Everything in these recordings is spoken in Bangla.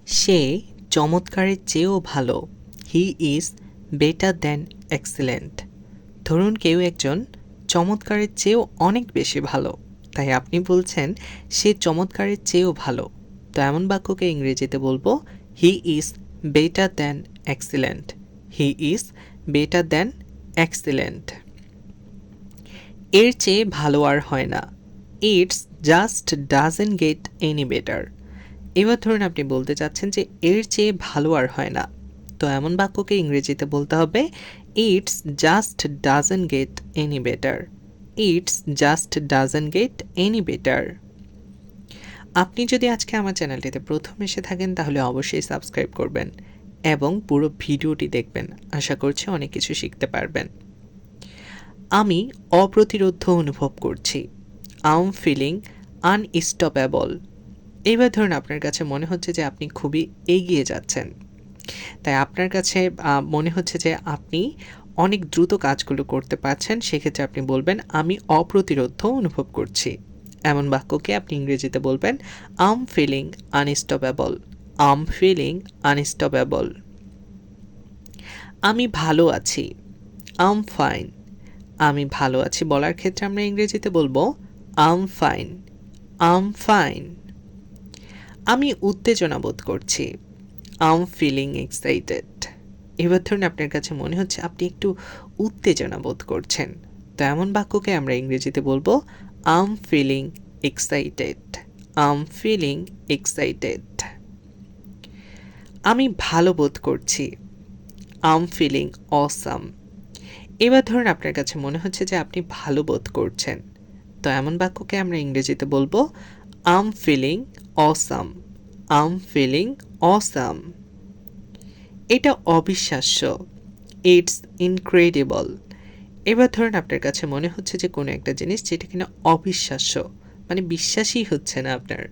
সে চমৎকারের চেয়েও ভালো। He is better than excellent. ধরুন কেউ একজন চমৎকারের চেয়েও অনেক বেশি ভালো, তাই আপনি বলছেন সে চমৎকারের চেয়েও ভালো। তো এমন বাক্যকে ইংরেজিতে বলবো he is better than excellent. He is better than excellent. এর চেয়ে ভালো আর হয় না। It's just doesn't get any better. এবার ধরুন আপনি বলতে চাচ্ছেন যে এর চেয়ে ভালো আর হয় না, তো এমন বাক্যকে ইংরেজিতে বলতে হবে it's just doesn't get any better. It's just doesn't get any better. আপনি যদি আজকে আমার চ্যানেলটিতে প্রথম এসে থাকেন তাহলে অবশ্যই সাবস্ক্রাইব করবেন এবং পুরো ভিডিওটি দেখবেন। আশা করছি অনেক কিছু শিখতে পারবেন। আমি অপ্রতিরোধ্য অনুভব করছি। I am feeling unstoppable. এবার ধরুন আপনার কাছে মনে হচ্ছে যে আপনি খুবই এগিয়ে যাচ্ছেন, তাই আপনার কাছে মনে হচ্ছে যে আপনি অনেক দ্রুত কাজগুলো করতে পারছেন। সেক্ষেত্রে আপনি বলবেন আমি অপ্রতিরোধ্য অনুভব করছি। এমন বাক্যকে আপনি ইংরেজিতে বলবেন I am feeling unstoppable. I am feeling unstoppable. আমি ভালো আছি। I am fine. আমি ভালো আছি বলার ক্ষেত্রে আমরা ইংরেজিতে বলবো I am fine. I am fine. আমি উত্তেজনা বোধ করছি। I am feeling excited. এবার ধরুন আপনার কাছে মনে হচ্ছে আপনি একটু উত্তেজনা বোধ করছেন, তো এমন বাক্যকে আমরা ইংরেজিতে বলবো I am feeling excited. I am feeling excited. আমি ভালো বোধ করছি। I am feeling awesome. এবার ধরুন আপনার কাছে মনে হচ্ছে যে আপনি ভালো বোধ করছেন, তো এমন বাক্যকে আমরা ইংরেজিতে বলবো I am feeling awesome. I am feeling awesome. এটা অবিশ্বাস্য। It's incredible. এবার ধরুন আপনার কাছে মনে হচ্ছে যে কোনো একটা জিনিস যেটা কিনা অবিশ্বাস্য, মানে বিশ্বাসই হচ্ছে না আপনার,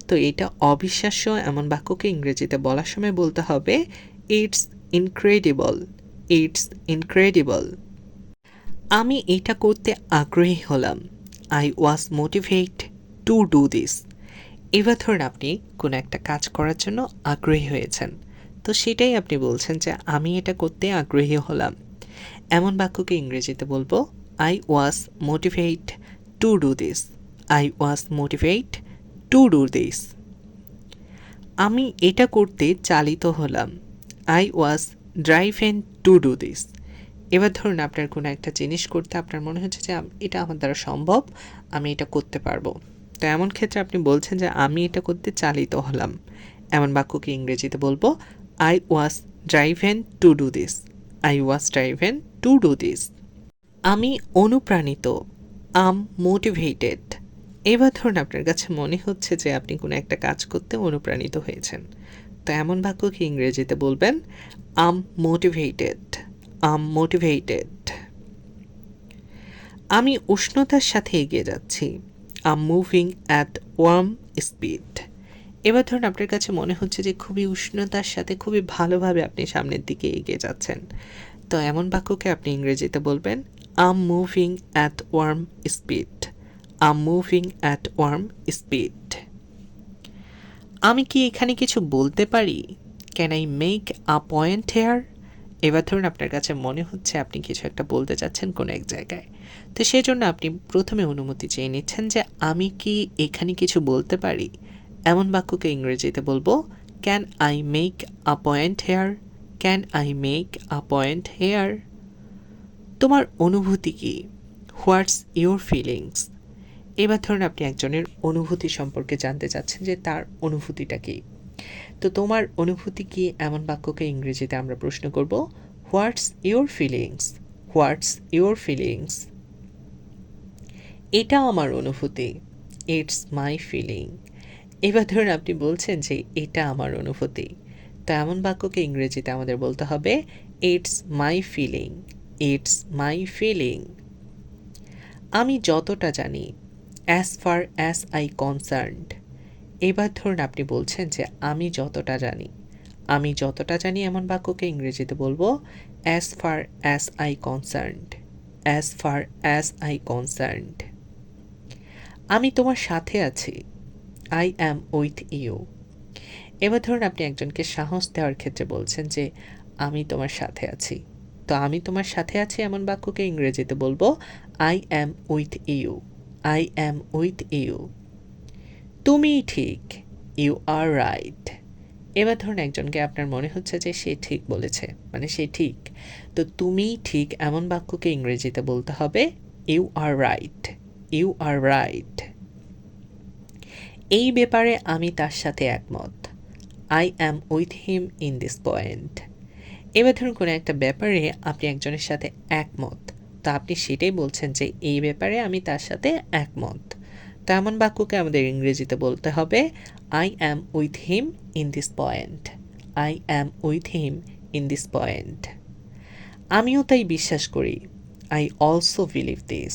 তো এটা অবিশ্বাস্য এমন বাক্যকে ইংরেজিতে বলার সময় বলতে হবে ইটস ইনক্রেডিবল। It's incredible. আমি এটা করতে আগ্রহী হলাম। I was motivate to do this. এবার ধরুন আপনি কোনো একটা কাজ করার জন্য আগ্রহী হয়েছেন, তো সেটাই আপনি বলছেন যে আমি এটা করতে আগ্রহী হলাম। এমন বাক্যকে ইংরেজিতে বলবো I was motivate to do this. I was motivate to do this. আমি এটা করতে চালিত হলাম। I was driven to do this. এবার ধরুন আপনার কোনো একটা জিনিস করতে আপনার মনে হচ্ছে যে এটা আমার দ্বারা সম্ভব, আমি এটা করতে পারবো, তো এমন ক্ষেত্রে আপনি বলছেন যে আমি এটা করতে চালিত হলাম। এমন বাক্যকে ইংরেজিতে বলবো I was driven to do this. I was driven to do this. আমি অনুপ্রাণিত। আম মোটিভেটেড। এবার ধরুন আপনার কাছে মনে হচ্ছে যে আপনি কোনো একটা কাজ করতে অনুপ্রাণিত হয়েছেন, তো এমন বাক্যকে ইংরেজিতে বলবেন আম মোটিভেটেড। আম মোটিভেটেড। আমি উষ্ণতার সাথে এগিয়ে যাচ্ছি। আম মুভিং অ্যাট ওয়ার্ম স্পিড। এবার ধরুন আপনার কাছে মনে হচ্ছে যে খুবই উষ্ণতার সাথে খুবই ভালোভাবে আপনি সামনের দিকে এগিয়ে যাচ্ছেন, তো এমন বাক্যকে আপনি ইংরেজিতে বলবেন I'm moving at warm speed. I'm moving at warm speed. আমি কি এখানে কিছু বলতে পারি? Can I make a point here? এবার ধরুন আপনার কাছে মনে হচ্ছে আপনি কিছু একটা বলতে চাচ্ছেন কোনো এক জায়গায়, তো সেজন্য আপনি প্রথমে অনুমতি চেয়ে নিচ্ছেন যে আমি কি এখানে কিছু বলতে পারি। এমন বাক্যকে ইংরেজিতে বলবো can I make a point here. Can I make a point here. তোমার অনুভূতি কি? What's your feelings? এবার ধরুন আপনি একজনের অনুভূতি সম্পর্কে জানতে চাচ্ছেন যে তার অনুভূতিটা কী, তো তোমার অনুভূতি কি এমন বাক্যকে ইংরেজিতে আমরা প্রশ্ন করব what's your feelings. What's your feelings. এটা আমার অনুভূতি। It's my feeling. এবার ধরুন আপনি বলছেন যে এটা আমার অনুভূতি, তো এমন বাক্যকে ইংরেজিতে আমাদের বলতে হবে it's my feeling. It's my feeling. আমি যতটা জানি। As far as I concerned. এবার ধরুন আপনি বলছেন যে আমি যতটা জানি। আমি যতটা জানি এমন বাক্যকে ইংরেজিতে বলবো as far as I concerned. As far as I concerned. আমি তোমার সাথে আছি। I am with you. এবার ধরুন আপনি একজনকে সাহস দেওয়ার ক্ষেত্রে বলছেন যে, "আমি তোমার সাথে আছি।" তো "আমি তোমার সাথে আছি" এমন বাক্যকে ইংরেজিতে বলবো I am with you. I am with you. তুমিই ঠিক। You are right. এবার ধরুন একজনকে আপনার মনে হচ্ছে যে সে ঠিক বলেছে, মানে সে ঠিক। তো তুমিই ঠিক এমন বাক্যকে ইংরেজিতে বলতে হবে You are right. You are right. এই ব্যাপারে আমি তার সাথে একমত। I am with him in this point. এবার ধরুন কোনো একটা ব্যাপারে আপনি একজনের সাথে একমত, তো আপনি সেটাই বলছেন যে এই ব্যাপারে আমি তার সাথে একমত। তো এমন বাক্যকে আমাদের ইংরেজিতে বলতে হবে I am with him in this point. I am with him in this point. আমিও তাই বিশ্বাস করি। I also believe this.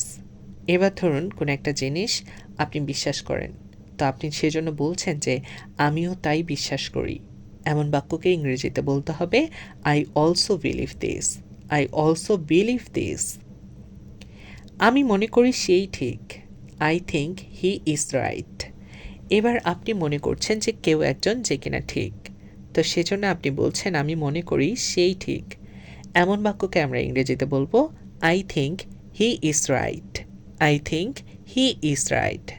এবার ধরুন কোনো একটা জিনিস আপনি বিশ্বাস করেন, তো আপনি সেজন্য বলছেন যে আমিও তাই বিশ্বাস করি। এমন বাক্যকে ইংরেজিতে বলতে হবে I also believe this. I also believe this. আমি মনে করি সেই ঠিক। I think he is right. এবার আপনি মনে করছেন যে কেউ একজন যে কিনা ঠিক, তো সেজন্য আপনি বলছেন আমি মনে করি সেই ঠিক। এমন বাক্যকে আমরা ইংরেজিতে বলবো I think he is right. I think he is right.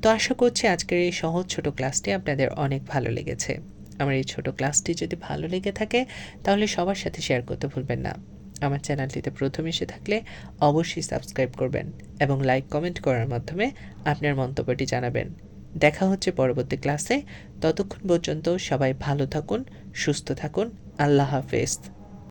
তো আশা করছি আজকের এই সহজ ছোট ক্লাসটি আপনাদের অনেক ভালো লেগেছে। আমার এই ছোট ক্লাসটি যদি ভালো লেগে থাকে তাহলে সবার সাথে শেয়ার করতে ভুলবেন না। আমার চ্যানেলটিতে প্রথম এসে থাকলে অবশ্যই সাবস্ক্রাইব করবেন এবং লাইক কমেন্ট করার মাধ্যমে আপনার মন্তব্যটি জানাবেন। দেখা হচ্ছে পরবর্তী ক্লাসে। ততক্ষণ পর্যন্ত সবাই ভালো থাকুন, সুস্থ থাকুন। আল্লাহ হাফেজ।